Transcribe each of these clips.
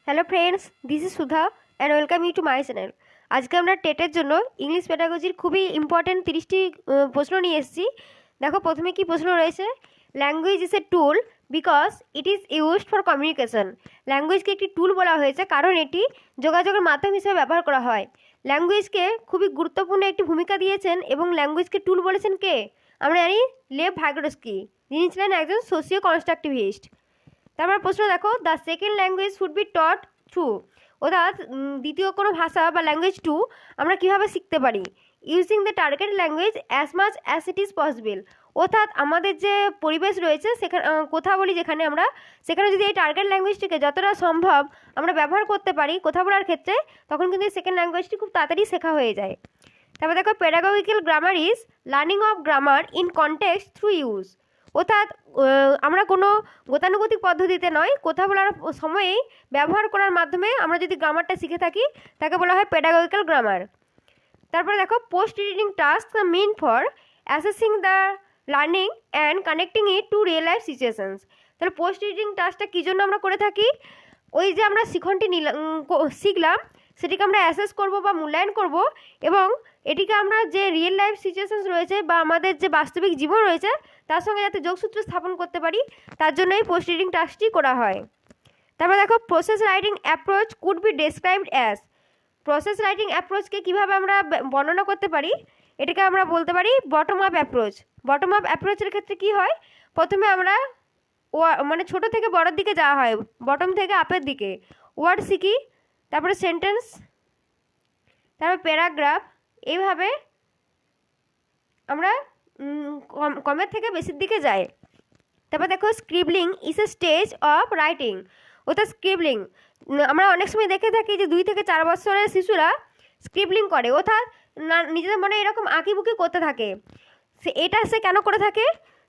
Hello friends, this is Sudha and welcome you to my channel. আজকে আমরা টেটের জন্য English প্যাডাগজির খুবই ইম্পর্টেন্ট 30টি প্রশ্ন নিয়ে এসেছি। দেখো প্রথমে কি প্রশ্ন রয়েছে। Language is a tool because it is used for communication. ল্যাঙ্গুয়েজকে একটি টুল বলা হয়েছে কারণ এটি যোগাযোগের মাধ্যম হিসেবে ব্যবহার করা হয়। ল্যাঙ্গুয়েজকে খুবই গুরুত্বপূর্ণ একটি ভূমিকা দিয়েছেন এবং ল্যাঙ্গুয়েজকে টুল বলেছেন কে? আমরা জানি লেভ ভাইগোটস্কি, যিনি ছিলেন একজন সোশিও কনস্ট্রাকটিভিস্ট। তারপর প্রশ্ন দেখো, the second language should be taught through, অর্থাৎ দ্বিতীয় কোনো ভাষা বা ল্যাঙ্গুয়েজ টু আমরা কীভাবে শিখতে পারি? Using the target language as much as it is possible, অর্থাৎ আমাদের যে পরিবেশ রয়েছে সেখানে কথা বলি যেখানে আমরা, সেখানে যদি এই টার্গেট ল্যাঙ্গুয়েজটিকে যতটা সম্ভব আমরা ব্যবহার করতে পারি কথা বলার ক্ষেত্রে, তখন কিন্তু এই সেকেন্ড ল্যাঙ্গুয়েজটি খুব তাড়াতাড়ি শেখা হয়ে যায়। তারপর দেখো, pedagogical grammar is learning of grammar in context through use, অর্থাৎ আমরা কোনো গতানুগতিক পদ্ধতিতে নয়, কথা বলার সময়েই ব্যবহার করার মাধ্যমে আমরা যদি গ্রামারটা শিখে থাকি তাকে বলা হয় পেডাগজিক্যাল গ্রামার। তারপরে দেখো, post reading task mean for assessing the learning and connecting it to real life situations. তাহলে পোস্ট রিডিং টাস্কটা কী জন্য আমরা করে থাকি? ওই যে আমরা শিখনটি শিখলাম সেটিকে আমরা অ্যাসেস করব বা মূল্যায়ন করব এবং এটিকে আমরা যে রিয়েল লাইফ সিচুয়েশনস রয়েছে বা আমাদের যে বাস্তবিক জীবন রয়েছে তার সঙ্গে যাতে যোগসূত্র স্থাপন করতে পারি তার জন্য এই পোস্ট রিডিং টাস্কটি করা হয়। তারপর দেখো, process writing approach could be described as. Process writing অ্যাপ্রোচকে কীভাবে আমরা বর্ণনা করতে পারি? এটাকে আমরা বলতে পারি bottom up approach. Bottom up অ্যাপ্রোচের ক্ষেত্রে কী হয়, প্রথমে আমরা মানে ছোটো থেকে বড়োর দিকে যাওয়া হয়, বটম থেকে আপের দিকে ওয়ার্ড শিখি, তারপরে সেন্টেন্স, তারপর প্যারাগ্রাফ, এইভাবে আমরা কমের থেকে বেশির দিকে যাই। তারপর দেখো, scribbling is a stage of writing, অর্থাৎ স্ক্রিবলিং আমরা অনেক সময় দেখে থাকি যে 2 থেকে 4 বছরের শিশুরা স্ক্রিবলিং করে, অর্থাৎ নিজেদের মনে এরকম আঁকিবুকি করতে থাকে। সে কেন করে থাকে?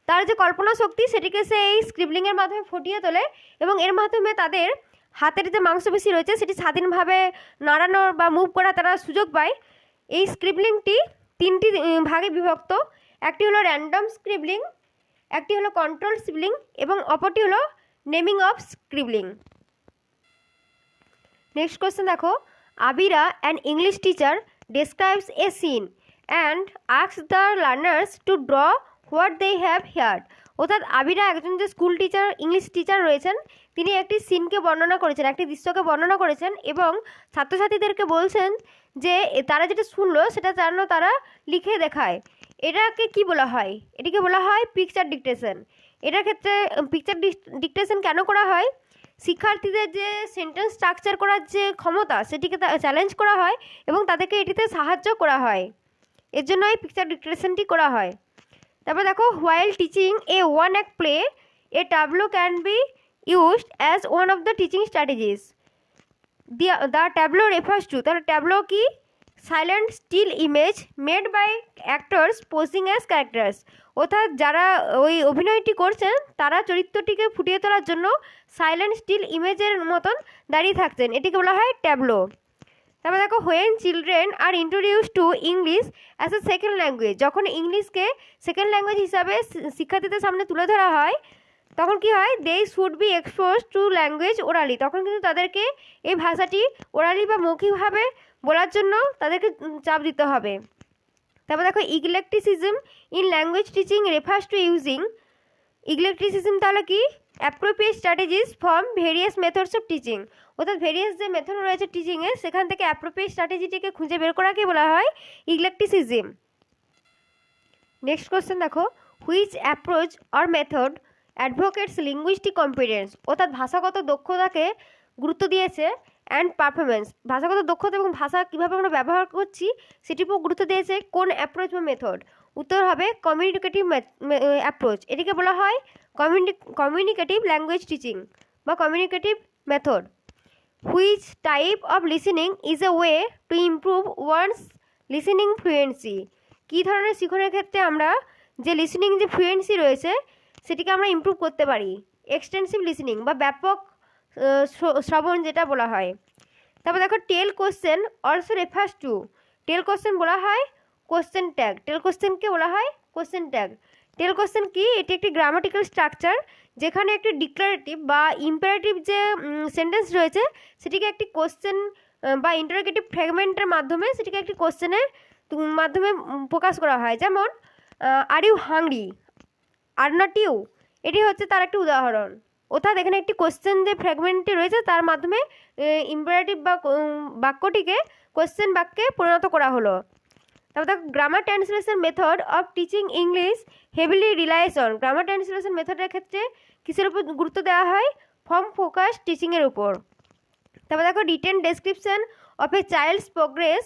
তার যে কল্পনা শক্তি সেটিকে সে এই স্ক্রিবলিংয়ের মাধ্যমে ফুটিয়ে তোলে এবং এর মাধ্যমে তাদের হাতের যে মাংসপেশি রয়েছে সেটি স্বাধীনভাবে নাড়ানোর বা মুভ করার তারা সুযোগ পায়। এই স্ক্রিবলিংটি 3টি ভাগে বিভক্ত। একটি হলো র্যান্ডম স্ক্রিবলিং, একটি হলো কন্ট্রোল স্ক্রিবলিং এবং অপরটি হলো naming of scribbling. Next question দেখো, Abira an English teacher describes a scene and asks the learners to draw what they have heard, অর্থাৎ আবিরা একজন যে স্কুল টিচার, ইংলিশ টিচার রয়েছেন, তিনি একটি সিনকে বর্ণনা করেছেন, একটি দৃশ্যকে বর্ণনা করেছেন এবং ছাত্রছাত্রীদেরকে বলছেন যে তারা যেটা শুনলো সেটা যেন তারা লিখে দেখায়। এটাকে কি বলা হয়? এটিকে বলা হয় পিকচার ডিকটেশন। এটার ক্ষেত্রে পিকচার ডিকটেশন কেন করা হয়? শিক্ষার্থীদের যে সেন্টেন্স স্ট্রাকচার করার যে ক্ষমতা সেটিকে চ্যালেঞ্জ করা হয় এবং তাদেরকে এটিতে সাহায্য করা হয়, এর জন্য এই পিকচার ডিকটেশনটি করা হয়। তারপর দেখো, while teaching a one act play a tableau can be used as one of the teaching strategies. The tableau refers to, তাহলে ট্যাবলো কি? Silent still image made by actors posing as characters, অর্থাৎ যারা ওই অভিনয়টি করছেন তারা চরিত্রটিকে ফুটিয়ে তোলার জন্য সাইলেন্ট স্টিল ইমেজের মতন দাঁড়িয়ে থাকছেন, এটিকে বলা হয় ট্যাবলো। তারপর দেখো, when children are introduce to English as a second language, যখন ইংলিশকে সেকেন্ড ল্যাঙ্গুয়েজ হিসাবে শিক্ষার্থীদের সামনে তুলে ধরা হয় তখন কি হয়? They should be expose to language orally, তখন কিন্তু তাদেরকে এই ভাষাটি ওরালি বা মৌখিকভাবে বলার জন্য তাদেরকে চাপ দিতে হবে। তারপর দেখো, eclecticism in language teaching refers to using. Eclecticism তাহলে কি? Appropriate strategies from various methods of teaching, অর্থাৎ ভেরিয়াস যে মেথড রয়েছে টিচিংয়ের সেখান থেকে অ্যাপ্রোপ্রিয়েট স্ট্র্যাটেজিটিকে খুঁজে বের করাকে বলা হয় ইগলেকটিসিজম। নেক্সট কোয়েশ্চেন দেখো, which approach or method advocates linguistic competence, অর্থাৎ ভাষাগত দক্ষতাকে গুরুত্ব দিয়েছে অ্যান্ড পারফরমেন্স, ভাষাগত দক্ষতা এবং ভাষা কীভাবে আমরা ব্যবহার করছি সেটির উপর গুরুত্ব দিয়েছে কোন অ্যাপ্রোচ বা মেথড? উত্তর হবে কমিউনিকেটিভ অ্যাপ্রোচ, এটিকে বলা হয় কমিউনিকেটিভ ল্যাঙ্গুয়েজ টিচিং বা communicative method. Which type of listening is a way to improve one's listening fluency, কী ধরনের শিখনের ক্ষেত্রে আমরা যে লিসেনিং যে ফ্লুয়েন্সি রয়েছে সেটিকে আমরা ইমপ্রুভ করতে পারি? এক্সটেন্সিভ লিসেনিং বা ব্যাপক শ্রবণ যেটা বলা হয়। তারপর দেখো, tail question also refers to, tail question বলা হয় কোশ্চেন ট্যাগ, টেল কোশ্চেনকে বলা হয় কোশ্চেন ট্যাগ। টেল কোশ্চেন কি? এটি একটি গ্রামাটিক্যাল স্ট্রাকচার যেখানে একটি ডিক্লারেটিভ বা ইম্পারেটিভ যে সেন্টেন্স রয়েছে সেটিকে একটি কোশ্চেন বা ইন্টারোগেটিভ ফ্র্যাগমেন্টের মাধ্যমে সেটিকে একটি কোশ্চেনের মাধ্যমে প্রকাশ করা হয়। যেমন are you hungry, are not you, এটি হচ্ছে তার একটি উদাহরণ। অর্থাৎ এখানে একটি কোশ্চেন যে ফ্র্যাগমেন্টটি রয়েছে তার মাধ্যমে ইম্পারেটিভ বা বাক্যটিকে কোশ্চেন বাক্যে পরিণত করা হলো। তারপর দেখো grammar translation method of teaching English heavily realise on. Grammar translation মেথডের ক্ষেত্রে কিসের উপর গুরুত্ব দেওয়া হয়? ফর্ম ফোকাস টিচিংয়ের উপর। তারপর দেখো written description of a child's progress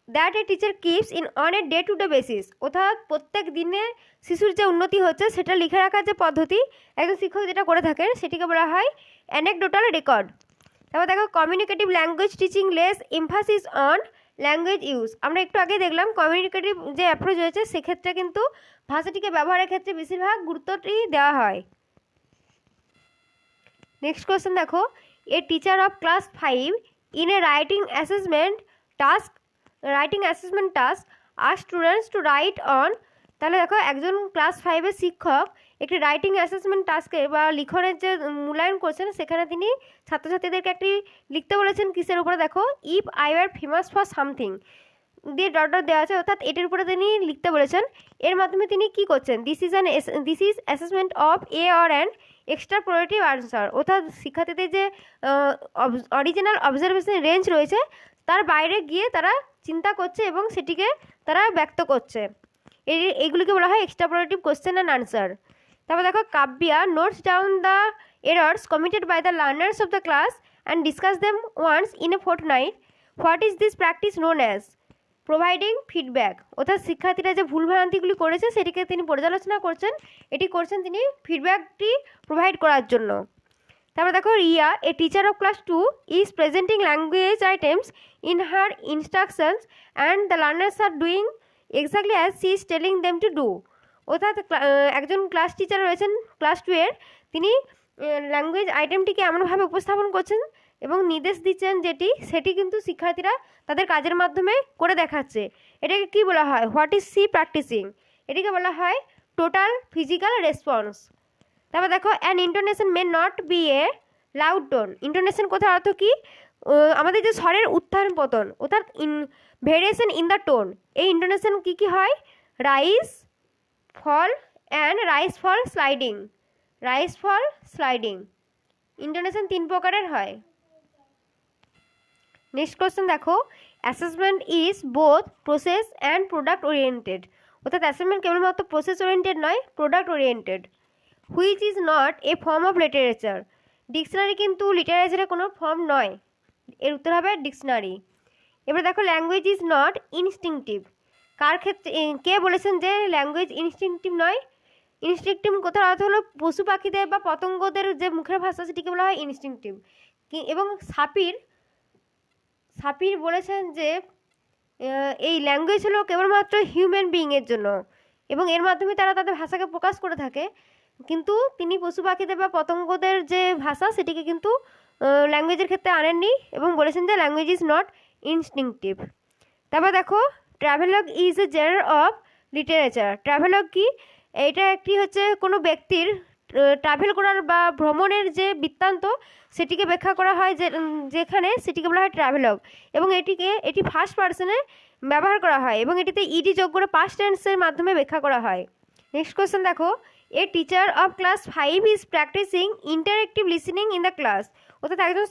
that a teacher keeps in on a day to day basis. অর্থাৎ প্রত্যেক দিনে শিশুর যে উন্নতি হচ্ছে সেটা লিখে রাখার যে পদ্ধতি একজন শিক্ষক যেটা করে থাকেন সেটিকে বলা হয় অ্যানেকডোটাল রেকর্ড। তারপর দেখো communicative language teaching less emphasis on language use. আমরা একটু আগে দেখলাম কমিউনিকেটিভ যে অ্যাপ্রোচ রয়েছে সেক্ষেত্রে কিন্তু ভাষাটিকে ব্যবহারের ক্ষেত্রে বেশিরভাগ গুরুত্বটি দেওয়া হয়। নেক্সট কোয়েশ্চেন দেখো, a teacher of class 5 in a writing assessment task are students to write on. তাহলে দেখো একজন ক্লাস 5-এর শিক্ষক একটি রাইটিং অ্যাসেসমেন্ট টাস্কের বা লিখনের যে মূল্যায়ন করছেন সেখানে তিনি ছাত্রছাত্রীদেরকে একটি লিখতে বলেছেন কিসের উপরে? দেখো if I were famous for something দিয়ে ডট ডট দেওয়া আছে, অর্থাৎ এটির উপরে তিনি লিখতে বলেছেন। এর মাধ্যমে তিনি কি করছেন? This is assessment of a or an extrapolative answer. অর্থাৎ শিক্ষার্থীদের যে অরিজিনাল অবজারভেশন রেঞ্জ রয়েছে তার বাইরে গিয়ে তারা চিন্তা করছে এবং সেটিকে তারা ব্যক্ত করছে। এইগুলিকে বলা হয় এক্সট্রাপোলেটিভ কোশ্চেন অ্যান্ড আনসার। তারপর দেখো Kavya notes down the errors committed by the learners of the class and discuss them once in a fortnight. What is this practice known as? Providing feedback. অর্থাৎ শিক্ষার্থীরা যে ভুলভ্রান্তিগুলি করেছে সেটিকে তিনি পর্যালোচনা করছেন, এটি করছেন তিনি ফিডব্যাকটি প্রোভাইড করার জন্য। তারপর দেখো রিয়া এ teacher of class 2 is presenting language items in her instructions and the learners are doing exactly as she is telling them to do. অর্থাৎ একজন ক্লাস টিচার রয়েছেন ক্লাস 2-এর, তিনি ল্যাঙ্গুয়েজ আইটেমটিকে এমনভাবে উপস্থাপন করছেন এবং নির্দেশ দিচ্ছেন সেটি কিন্তু শিক্ষার্থীরা তাদের কাজের মাধ্যমে করে দেখাচ্ছে। এটাকে কি বলা হয়? What is she practicing? এটিকে বলা হয় টোটাল ফিজিক্যাল রেসপন্স। তারপর দেখো an intonation may not be a loud tone. Intonation কথার অর্থ কি? আমাদের যে স্বরের উত্থান পতন অর্থাৎ ভেরিয়েশন ইন দ্য টোন, এই ইন্টোনেশন কী কী হয়? Rise, fall and rise fall sliding. Rise fall sliding intonation 3 প্রকারের হয়। নেক্সট কোয়েশ্চেন দেখো, assessment is both process and product oriented. অর্থাৎ অ্যাসেসমেন্ট কেবলমাত্র প্রসেস ওরিয়েন্টেড নয়, product oriented. Which is not a form of literature. Dictionary কিন্তু লিটারেচারের কোনো form নয়, এর উত্তর হবে ডিকশনারি। এবার দেখো ল্যাঙ্গুয়েজ ইজ নট ইনস্টিংটিভ। কার ক্ষেত্রে কে বলেছেন যে ল্যাঙ্গুয়েজ ইনস্টিংটিভ নয়? ইনস্টিংটিভ কথার অর্থ হলো পশু পাখিদের বা পতঙ্গদের যে মুখের ভাষা সেটিকে বলা হয় ইনস্টিংটিভ। এবং সাপির বলেছেন যে এই ল্যাঙ্গুয়েজ হলো কেবলমাত্র হিউম্যান বিইংয়ের জন্য এবং এর মাধ্যমে তারা তাদের ভাষাকে প্রকাশ করে থাকে, কিন্তু তিনি পশু পাখিদের বা পতঙ্গদের যে ভাষা সেটিকে কিন্তু ল্যাঙ্গুয়েজের ক্ষেত্রে আনেননি এবং বলেছেন যে ল্যাঙ্গুয়েজ ইজ নট ইনস্টিংটিভ। তারপর দেখো travelogue is a genre of literature. Travelogue কি? এটা একটি হচ্ছে কোনো ব্যক্তির ট্রাভেল করার বা ভ্রমণের যে বৃত্তান্ত সেটিকে ব্যাখ্যা করা হয় যেখানে সেটিকে বলা হয় ট্রাভেলগ এবং এটি ফার্স্ট পার্সনে ব্যবহার করা হয় এবং এটিতে ইডি যোগ করে পাস্ট টেন্সের মাধ্যমে ব্যাখ্যা করা হয়। নেক্সট কোয়েশ্চেন দেখো, a teacher of class 5 is practicing interactive listening in the class. অর্থাৎ একজন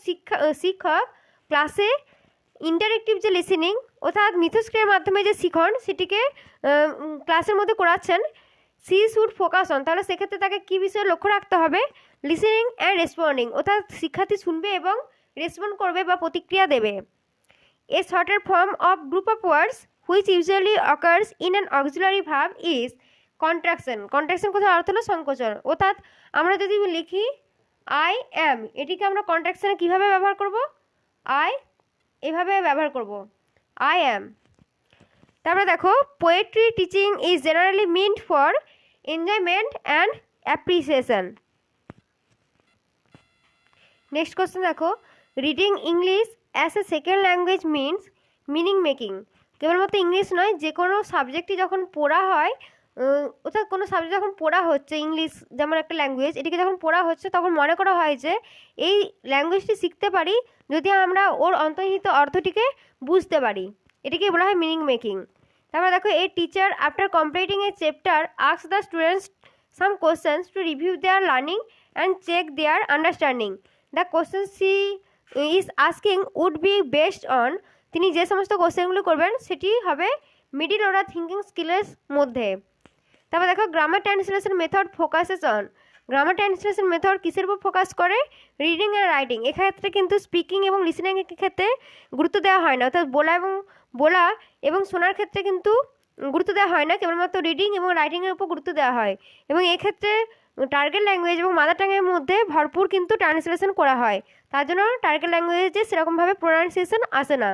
শিক্ষক ক্লাসে ইন্টারেক্টিভ যে লিসেনিং অর্থাৎ মিথস্ক্রিয়ার মাধ্যমে যে শিখন সেটিকে ক্লাসের মধ্যে করাচ্ছেন। সি শুড ফোকাস অন, তাহলে সেক্ষেত্রে তাকে কী বিষয়ে লক্ষ্য রাখতে হবে? লিসেনিং অ্যান্ড রেসপন্ডিং, অর্থাৎ শিক্ষার্থী শুনবে এবং রেসপন্ড করবে বা প্রতিক্রিয়া দেবে। এ শর্টের form of group of words which usually occurs in an auxiliary verb is contraction. Contraction কথার অর্থ হলো সংকোচন। অর্থাৎ আমরা যদি লিখি আই অ্যাম, এটিকে আমরা কন্ট্রাকশনে কীভাবে ব্যবহার করব? এভাবে ব্যবহার করব, আই অ্যাম। তারপরে দেখো poetry teaching is generally meant for enjoyment and appreciation. Next question দেখো, reading English as a second language meaning making. কেবলমাত্র ইংলিশ নয়, যে কোনো সাবজেক্টই যখন পড়া হয় অর্থাৎ কোনো সাবজেক্ট যখন পড়া হচ্ছে, ইংলিশ যেমন একটা ল্যাঙ্গুয়েজ, এটিকে যখন পড়া হচ্ছে তখন মনে করা হয় যে এই ল্যাঙ্গুয়েজটি শিখতে পারি যদি আমরা ওর অন্তর্নিহিত অর্থটিকে বুঝতে পারি। এটিকে বলা হয় মিনিং মেকিং। তারপরে দেখো, এই teacher after completing a chapter ask the students some questions to review their learning and check their understanding. The question she is asking would be based on, তিনি যে সমস্ত কোশ্চেনগুলো করবেন সেটি হবে মিডিল অর্ডার থিঙ্কিং স্কিলের মধ্যে। তারপর দেখো, grammar translation method focuses on. Grammar translation method কিসের উপর ফোকাস করে? Reading and writing. এক্ষেত্রে কিন্তু স্পিকিং এবং লিসেনিংয়ের ক্ষেত্রে গুরুত্ব দেওয়া হয় না, অর্থাৎ বলা এবং শোনার ক্ষেত্রে কিন্তু গুরুত্ব দেওয়া হয় না, কেবলমাত্র রিডিং এবং রাইটিংয়ের উপর গুরুত্ব দেওয়া হয়। এবং এক্ষেত্রে টার্গেট ল্যাঙ্গুয়েজ এবং মাদার টাঙের মধ্যে ভরপুর কিন্তু ট্রান্সলেশন করা হয়, তার জন্য টার্গেট ল্যাঙ্গুয়েজে সেরকমভাবে প্রোনাউন্সিয়েশন আসে না।